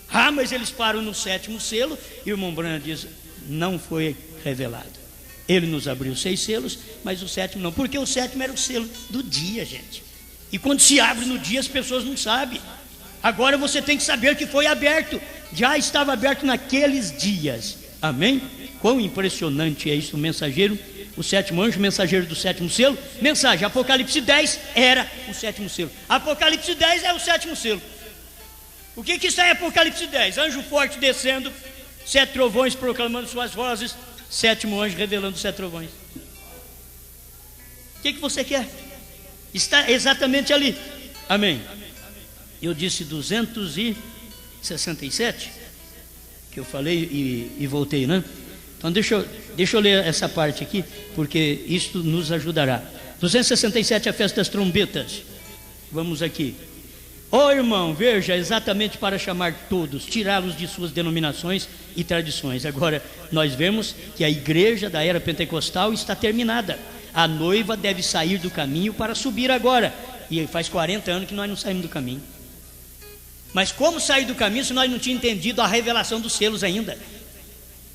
Ah, mas eles param no 7º selo. E o irmão Branham diz: não foi revelado. Ele nos abriu 6 selos, mas o 7º não, porque o 7º era o selo do dia, gente. E quando se abre no dia, as pessoas não sabem. Agora você tem que saber que foi aberto, já estava aberto naqueles dias. Amém? Quão impressionante é isso, o mensageiro, o 7º anjo, mensageiro do 7º selo. Mensagem, Apocalipse 10 era o 7º selo. Apocalipse 10 é o 7º selo. O que está em Apocalipse 10? Anjo forte descendo, 7 trovões proclamando suas vozes, 7º anjo revelando 7 trovões. O que você quer? Está exatamente ali. Amém. Eu disse 267, que eu falei e voltei, né? Então deixa eu ler essa parte aqui, porque isto nos ajudará. 267, a festa das trombetas. Vamos aqui. Ó irmão, veja, exatamente para chamar todos, tirá-los de suas denominações e tradições. Agora, nós vemos que a igreja da era pentecostal está terminada. A noiva deve sair do caminho para subir agora. E faz 40 anos que nós não saímos do caminho. Mas como sair do caminho se nós não tínhamos entendido a revelação dos selos ainda?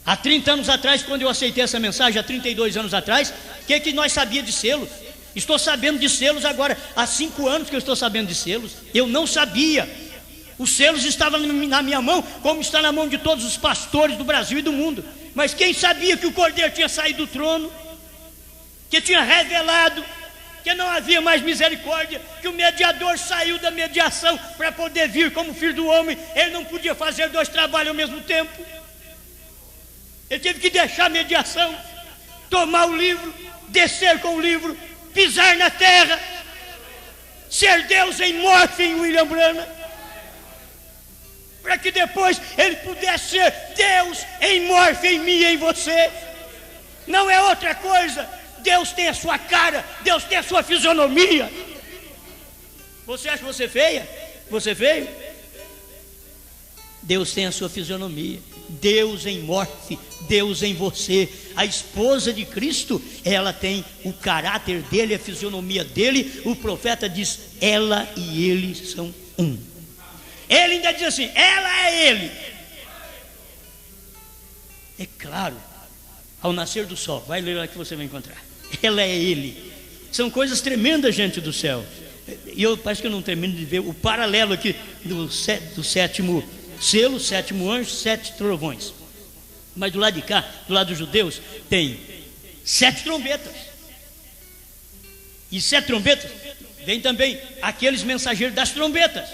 Há 30 anos atrás, quando eu aceitei essa mensagem, há 32 anos atrás, o que nós sabíamos de selos? Estou sabendo de selos agora, há 5 anos que eu estou sabendo de selos. Eu não sabia. Os selos estavam na minha mão, como está na mão de todos os pastores do Brasil e do mundo. Mas quem sabia que o Cordeiro tinha saído do trono, que tinha revelado que não havia mais misericórdia, que o mediador saiu da mediação para poder vir como filho do homem? Ele não podia fazer 2 trabalhos ao mesmo tempo. Ele teve que deixar a mediação, tomar o livro, descer com o livro, pisar na terra, ser Deus em morte em William Branham. para que depois Ele pudesse ser Deus em morte em mim e em você. Não é outra coisa. Deus tem a sua cara, Deus tem a sua fisionomia. Você acha você feia? Você feio? Deus tem a sua fisionomia. Deus em morte, Deus em você. A esposa de Cristo, ela tem o caráter dele, a fisionomia dele. O profeta diz: ela e ele são um. Ele ainda diz assim: ela é ele. É claro, ao nascer do sol, vai ler lá que você vai encontrar. Ela é ele. São coisas tremendas, gente do céu. E eu parece que eu não termino de ver o paralelo aqui do sétimo selo, sétimo anjo, 7 trovões. Mas do lado de cá, do lado dos judeus, tem 7 trombetas. E 7 trombetas, vem também aqueles mensageiros das trombetas.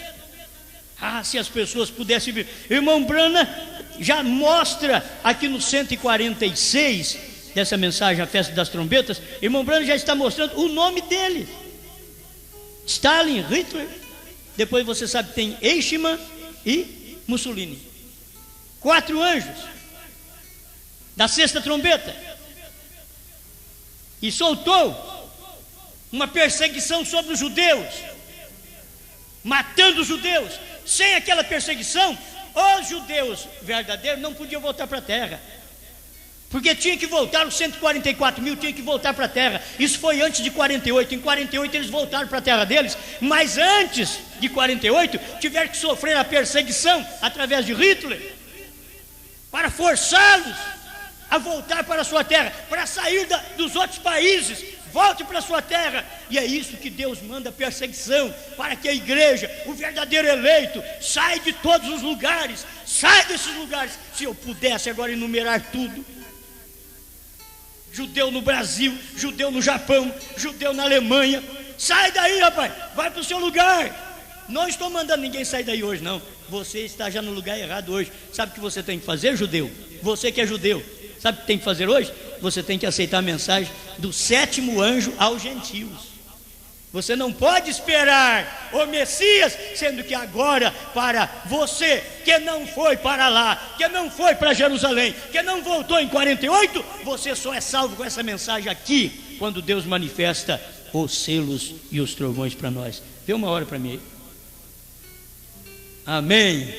Ah, se as pessoas pudessem ver. Irmão Brana já mostra aqui no 146 dessa mensagem, a festa das trombetas. Irmão Brana já está mostrando o nome dele: Stalin, Hitler. Depois você sabe que tem Eichmann e Mussolini. 4 anjos da 6ª trombeta. E soltou uma perseguição sobre os judeus, matando os judeus. Sem aquela perseguição, os judeus verdadeiros não podiam voltar para a terra, porque tinha que voltar, os 144 mil tinha que voltar para a terra. Isso foi antes de 48. Em 48 eles voltaram para a terra deles, mas antes de 48 tiveram que sofrer a perseguição através de Hitler, para forçá-los a voltar para a sua terra, para sair dos outros países. Volte para a sua terra. E é isso que Deus manda, perseguição, para que a igreja, o verdadeiro eleito, saia de todos os lugares. Sai desses lugares. Se eu pudesse agora enumerar tudo: judeu no Brasil, judeu no Japão, judeu na Alemanha. Sai daí, rapaz, vai para o seu lugar. Não estou mandando ninguém sair daí hoje, não. Você está já no lugar errado hoje. Sabe o que você tem que fazer, judeu? Você que é judeu, sabe o que tem que fazer hoje? Você tem que aceitar a mensagem do 7º anjo aos gentios. Você não pode esperar o Messias, sendo que agora, para você que não foi para lá, que não foi para Jerusalém, que não voltou em 48, você só é salvo com essa mensagem aqui, quando Deus manifesta os selos e os trovões para nós. Dê uma hora para mim aí. Amém.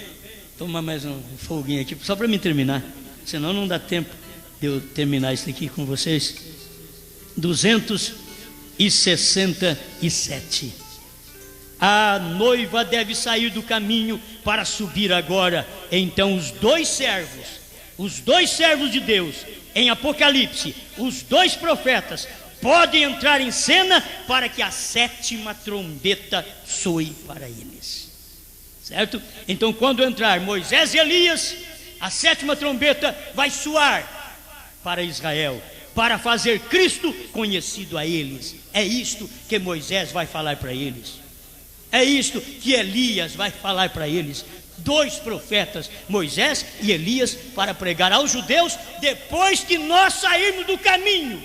Toma mais um foguinho aqui, só para mim terminar, senão não dá tempo de eu terminar isso aqui com vocês. 267. A noiva deve sair do caminho para subir agora. Então os dois servos de Deus, em Apocalipse, os 2 profetas, podem entrar em cena para que a 7ª trombeta soe para eles. Certo? Então quando entrar Moisés e Elias, a 7ª trombeta vai soar para Israel, para fazer Cristo conhecido a eles. É isto que Moisés vai falar para eles. É isto que Elias vai falar para eles. 2 profetas, Moisés e Elias, para pregar aos judeus depois que nós sairmos do caminho.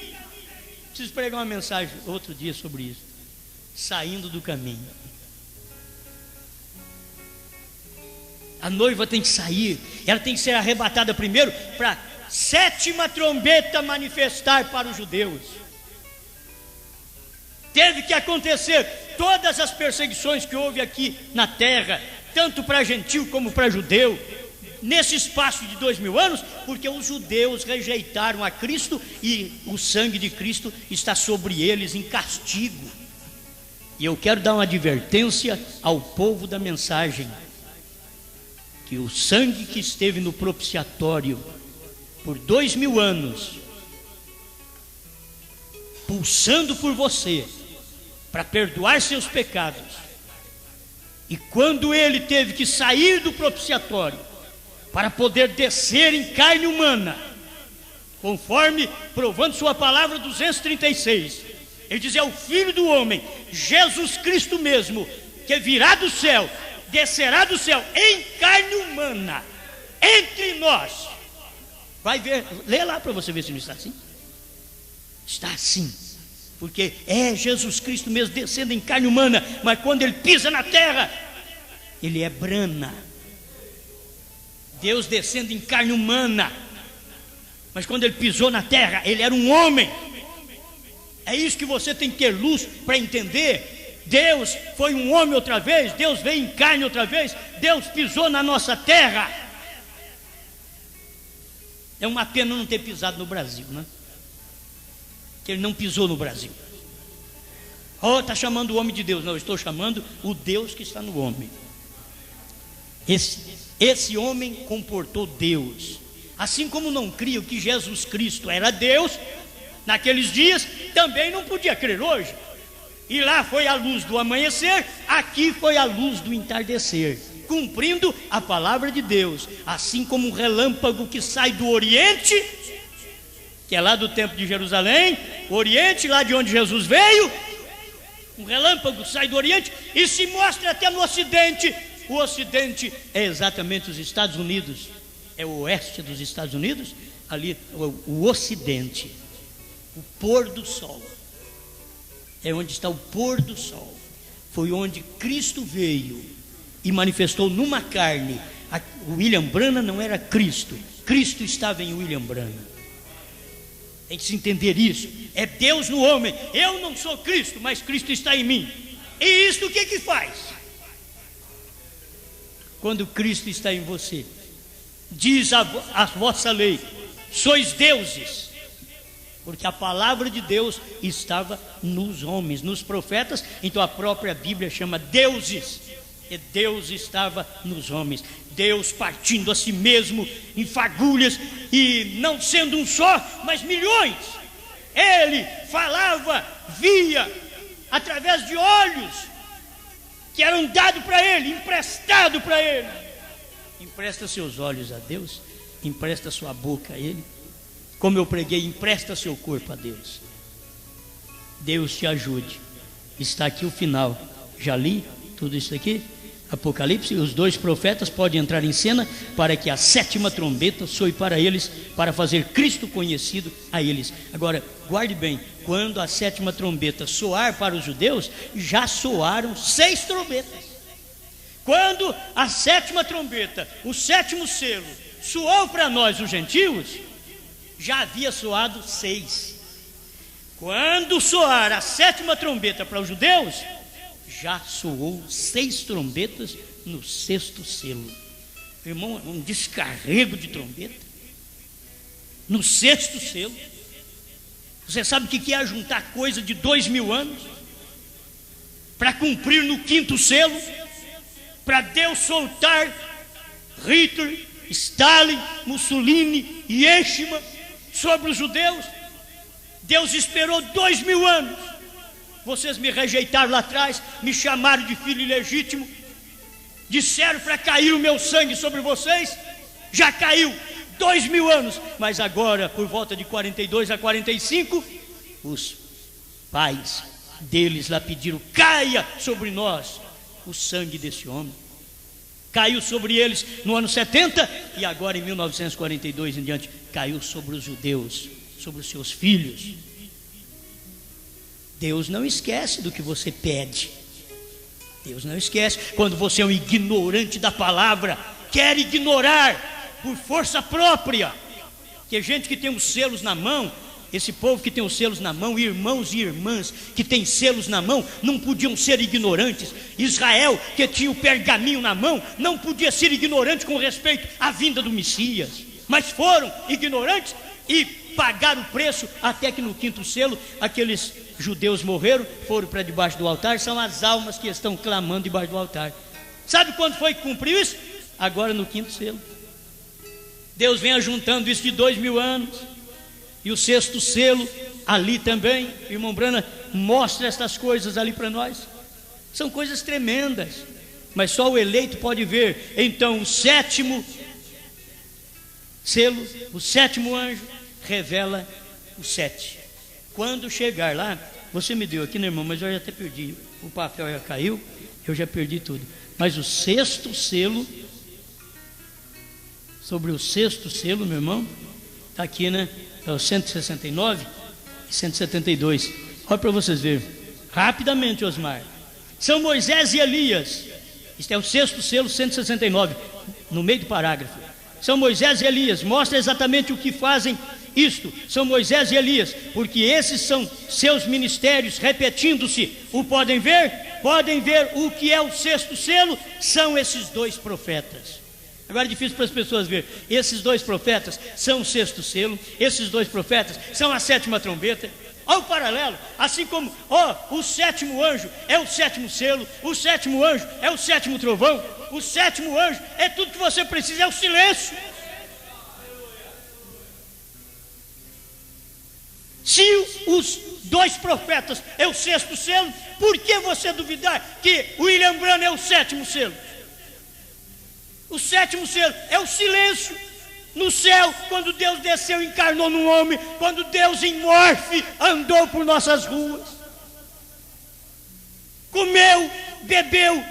Preciso pregar uma mensagem outro dia sobre isso. Saindo do caminho. A noiva tem que sair, ela tem que ser arrebatada primeiro, para 7ª trombeta manifestar para os judeus. Teve que acontecer todas as perseguições que houve aqui na terra, tanto para gentil como para judeu, nesse espaço de 2000 anos, porque os judeus rejeitaram a Cristo e o sangue de Cristo está sobre eles em castigo. E eu quero dar uma advertência ao povo da mensagem, que o sangue que esteve no propiciatório por 2000 anos, pulsando por você para perdoar seus pecados, e quando ele teve que sair do propiciatório para poder descer em carne humana, conforme provando sua palavra 236, ele diz: é o Filho do Homem, Jesus Cristo mesmo, que virá do céu, descerá do céu em carne humana entre nós. Vai ver, lê lá para você ver se não está assim. Está assim, porque é Jesus Cristo mesmo descendo em carne humana. Mas quando ele pisa na terra, ele é brana. Deus descendo em carne humana. Mas quando ele pisou na terra, ele era um homem. É isso que você tem que ter luz para entender. Deus foi um homem outra vez, Deus veio em carne outra vez, Deus pisou na nossa terra. É uma pena não ter pisado no Brasil, né? Que ele não pisou no Brasil. Oh, está chamando o homem de Deus. Não, eu estou chamando o Deus que está no homem. Esse homem comportou Deus. Assim como não criam que Jesus Cristo era Deus naqueles dias, também não podia crer hoje. E lá foi a luz do amanhecer, aqui foi a luz do entardecer, cumprindo a palavra de Deus. Assim como um relâmpago que sai do Oriente, que é lá do templo de Jerusalém, o Oriente, lá de onde Jesus veio, um relâmpago sai do Oriente e se mostra até no Ocidente. O Ocidente é exatamente os Estados Unidos, é o oeste dos Estados Unidos, ali o Ocidente, o pôr do sol, é onde está o pôr do sol. Foi onde Cristo veio e manifestou numa carne. O William Branham não era Cristo, Cristo estava em William Branham. Tem que se entender isso. É Deus no homem. Eu não sou Cristo, mas Cristo está em mim. E isso o que faz? Quando Cristo está em você, diz a vossa lei, sois deuses, porque a palavra de Deus estava nos homens, nos profetas. Então a própria Bíblia chama deuses, e Deus estava nos homens. Deus partindo a si mesmo em fagulhas, e não sendo um só, mas milhões. Ele falava, via, através de olhos que eram dados para ele, emprestado para ele. Empresta seus olhos a Deus, empresta sua boca a ele. Como eu preguei, empresta seu corpo a Deus. Deus te ajude. Está aqui o final. Já li tudo isso aqui. Apocalipse, os dois profetas podem entrar em cena para que a sétima trombeta soe para eles, para fazer Cristo conhecido a eles. Agora, guarde bem, quando a sétima trombeta soar para os judeus, já soaram 6 trombetas. Quando a sétima trombeta, o sétimo selo, soou para nós, os gentios, já havia soado 6. Quando soar a sétima trombeta para os judeus, já soou 6 trombetas no 6º selo. Irmão, um descarrego de trombeta no 6º selo. Você sabe o que é juntar coisa de 2000 anos para cumprir no 5º selo, para Deus soltar Hitler, Stalin, Mussolini e Eichmann sobre os judeus? Deus esperou 2000 anos. Vocês me rejeitaram lá atrás, me chamaram de filho ilegítimo, disseram para cair o meu sangue sobre vocês. Já caiu 2000 anos, mas agora, por volta de 42 a 45, os pais deles lá pediram: caia sobre nós o sangue desse homem. Caiu sobre eles no ano 70, e agora em 1942 em diante, caiu sobre os judeus, sobre os seus filhos. Deus não esquece do que você pede. Deus não esquece. Quando você é um ignorante da palavra, quer ignorar por força própria, que gente que tem os selos na mão, esse povo que tem os selos na mão, irmãos e irmãs que têm selos na mão, não podiam ser ignorantes. Israel, que tinha o pergaminho na mão, não podia ser ignorante com respeito à vinda do Messias, mas foram ignorantes e pagaram o preço, até que no 5º selo aqueles judeus morreram, foram para debaixo do altar. São as almas que estão clamando debaixo do altar. Sabe quando foi que cumpriu isso? Agora no 5º selo. Deus vem ajuntando isso de 2000 anos. E o 6º selo ali também, irmão Branham mostra essas coisas ali para nós. São coisas tremendas, mas só o eleito pode ver. Então o 7º selo, o 7º anjo revela o 7. Quando chegar lá, você me deu aqui, né, irmão? Mas eu já até perdi, o papel já caiu, eu já perdi tudo. Mas o 6º selo, sobre o 6º selo, meu irmão, está aqui, né? É o 169 e 172. Olha para vocês verem rapidamente, Osmar. São Moisés e Elias. Isto é o 6º selo, 169, no meio do parágrafo. são Moisés e Elias. Mostra exatamente o que fazem isto. São Moisés e Elias, porque esses são seus ministérios repetindo-se. O podem ver? Podem ver o que é o sexto selo? São esses dois profetas. Agora é difícil para as pessoas ver. Esses dois profetas são o sexto selo. Esses dois profetas são a sétima trombeta. Olha o paralelo. Assim como o sétimo anjo é o sétimo selo, o sétimo anjo é o sétimo trovão, o sétimo anjo é tudo que você precisa, é o silêncio. Se os dois profetas é o sexto selo, por que você duvidar que William Branham é o sétimo selo? O sétimo selo é o silêncio. No céu, quando Deus desceu e encarnou num homem, quando Deus em morfe andou por nossas ruas, comeu, bebeu,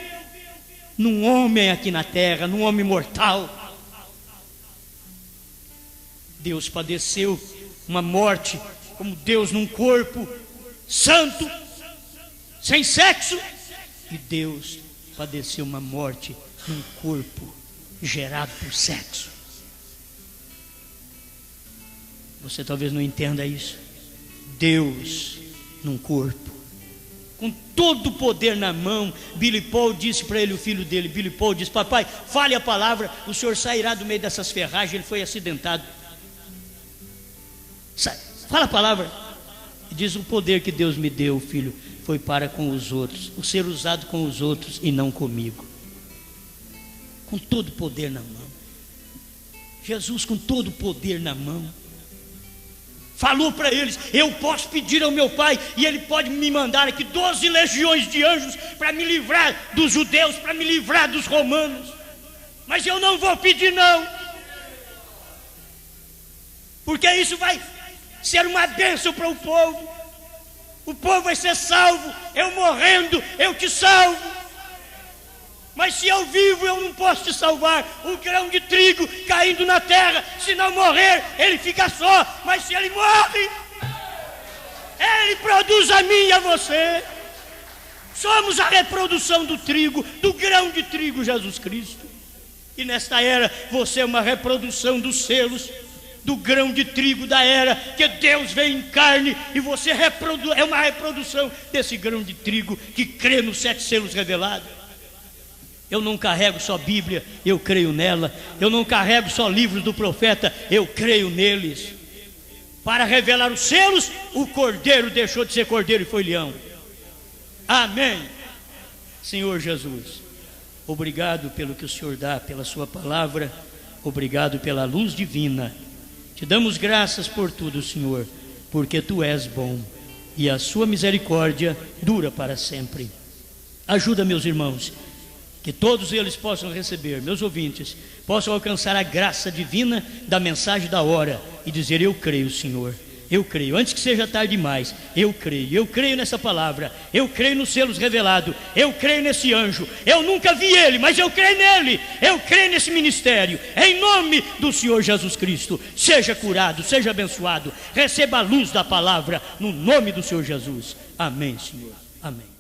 num homem aqui na terra, num homem mortal. Deus padeceu uma morte como Deus num corpo santo, sem sexo, e Deus padeceu uma morte num corpo gerado por sexo. Você talvez não entenda isso. Deus num corpo, com todo o poder na mão. Billy Paul disse para ele, o filho dele, Billy Paul disse: papai, fale a palavra, o senhor sairá do meio dessas ferragens. Ele foi acidentado. Fala a palavra. E diz: o poder que Deus me deu, filho, foi para com os outros, o ser usado com os outros e não comigo. Com todo o poder na mão. Jesus com todo o poder na mão falou para eles: eu posso pedir ao meu pai e ele pode me mandar aqui 12 legiões de anjos para me livrar dos judeus, para me livrar dos romanos, mas eu não vou pedir não, porque isso vai ser uma bênção para o povo vai ser salvo. Eu morrendo, eu te salvo. Mas se eu vivo, eu não posso te salvar. O grão de trigo caindo na terra, se não morrer, ele fica só. Mas se ele morre, ele produz a mim e a você. Somos a reprodução do trigo, do grão de trigo, Jesus Cristo. E nesta era, você é uma reprodução dos selos, do grão de trigo da era, que Deus veio em carne, e você é uma reprodução desse grão de trigo que crê nos 7 selos revelados. Eu não carrego só Bíblia, eu creio nela. Eu não carrego só livros do profeta, eu creio neles. Para revelar os selos, o cordeiro deixou de ser cordeiro e foi leão. Amém. Senhor Jesus, obrigado pelo que o Senhor dá, pela sua palavra. Obrigado pela luz divina. Te damos graças por tudo, Senhor, porque Tu és bom e a sua misericórdia dura para sempre. Ajuda meus irmãos, que todos eles possam receber, meus ouvintes, possam alcançar a graça divina da mensagem da hora e dizer: eu creio, Senhor, eu creio, antes que seja tarde demais, eu creio nessa palavra, eu creio nos selos revelados, eu creio nesse anjo, eu nunca vi ele, mas eu creio nele, eu creio nesse ministério, em nome do Senhor Jesus Cristo. Seja curado, seja abençoado, receba a luz da palavra, no nome do Senhor Jesus. Amém, Senhor, amém.